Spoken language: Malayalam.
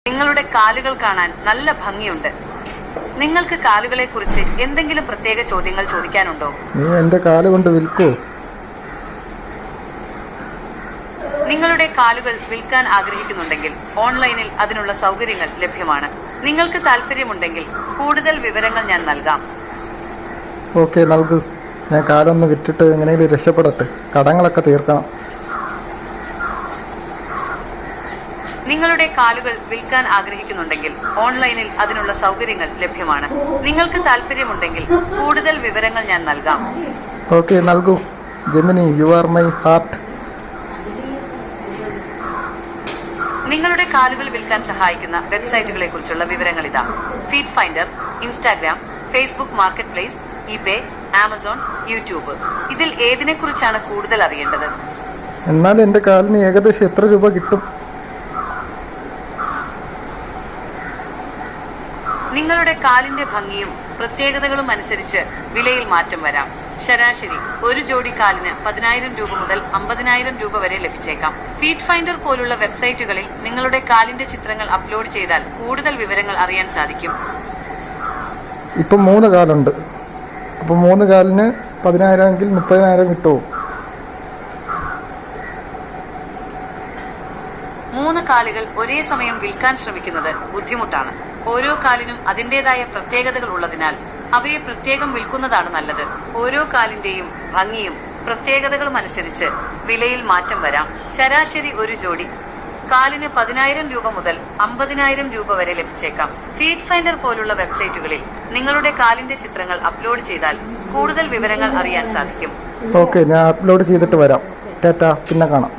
നിങ്ങളുടെ കാലുകൾ കാണാൻ നല്ല ഭംഗിയുണ്ട്. നിങ്ങൾക്ക് കാലുകളെ കുറിച്ച് എന്തെങ്കിലും പ്രത്യേക ചോദ്യങ്ങൾ ചോദിക്കാനുണ്ടോ? നീ എന്റെ കാല് കൊണ്ട് വിൽക്കോ? നിങ്ങളുടെ കാലുകൾ വിൽക്കാൻ ആഗ്രഹിക്കുന്നുണ്ടെങ്കിൽ ഓൺലൈനിൽ അതിനുള്ള സൗകര്യങ്ങൾ ലഭ്യമാണ്. നിങ്ങൾക്ക് താല്പര്യമുണ്ടെങ്കിൽ കൂടുതൽ വിവരങ്ങൾ ഞാൻ നൽകാം. ഓക്കെ, നൽകൂ. ഞാൻ കാലൊന്ന് വിറ്റിട്ട് എങ്ങനെയെങ്കിലും രക്ഷപ്പെടട്ടെ. കടങ്ങളൊക്കെ തീർക്കണം. നിങ്ങളുടെ കാലുകൾ വിൽക്കാൻ ആഗ്രഹിക്കുന്നുണ്ടെങ്കിൽ ഓൺലൈനിൽ അതിനുള്ള സൗകര്യങ്ങൾ ലഭ്യമാണ്. നിങ്ങൾക്ക് താല്പര്യമുണ്ടെങ്കിൽ കൂടുതൽ വിവരങ്ങൾ ഞാൻ നൽകാം. ഓക്കെ, നൽകൂ. Gemini, you are my heart. നിങ്ങളുടെ കാലുകൾ വിൽക്കാൻ സഹായിക്കുന്ന വെബ്സൈറ്റുകളെ കുറിച്ചുള്ള വിവരങ്ങൾ ഇതാ: feet finder, Instagram, Facebook market place, eBay, Amazon, YouTube. ഇതിൽ ഏതിനെ കുറിച്ചാണ് കൂടുതൽ അറിയേണ്ടത്? എന്നാൽ എന്റെ കാലിന് ഏകദേശം എത്ര രൂപ കിട്ടും? നിങ്ങളുടെ കാലിന്റെ ഭംഗിയും പ്രത്യേകതകളും അനുസരിച്ച് വിലയിൽ മാറ്റം വരാം. ശരാശരി ഒരു ജോഡി കാലിന് 10,000 രൂപ മുതൽ 50,000 രൂപ വരെ ലഭിച്ചേക്കാം. ഫീറ്റ് ഫൈൻഡർ പോലുള്ള വെബ്സൈറ്റുകളിൽ നിങ്ങളുടെ കാലിന്റെ ചിത്രങ്ങൾ അപ്ലോഡ് ചെയ്താൽ കൂടുതൽ വിവരങ്ങൾ അറിയാൻ സാധിക്കും. ഇപ്പം 3 കാലുണ്ട്. അപ്പം 3 കാലിന് 10,000 എങ്കിൽ 30,000 കിട്ടുമോ? 3 കാലുകൾ ഒരേ സമയം വിൽക്കാൻ ശ്രമിക്കുന്നത് ബുദ്ധിമുട്ടാണ്. ഓരോ കാലിനും അതിൻ്റെതായ പ്രത്യേകതകൾ ഉള്ളതിനാൽ അവയെ പ്രത്യേകം വിൽക്കുന്നതാണ് നല്ലത്. ഓരോ കാലിന്റെയും ഭംഗിയും പ്രത്യേകതകളും അനുസരിച്ച് വിലയിൽ മാറ്റം വരാം. ശരാശരി ഒരു ജോഡി കാലിന് 10,000 രൂപ മുതൽ 50,000 രൂപ വരെ ലഭിച്ചേക്കാം. ഫീറ്റ് ഫൈൻഡർ പോലുള്ള വെബ്സൈറ്റുകളിൽ നിങ്ങളുടെ കാലിന്റെ ചിത്രങ്ങൾ അപ്ലോഡ് ചെയ്താൽ കൂടുതൽ വിവരങ്ങൾ അറിയാൻ സാധിക്കും. ഓക്കെ, ഞാൻ അപ്ലോഡ് ചെയ്തിട്ട് വരാം. ടാറ്റാ, പിന്നെ കാണാം.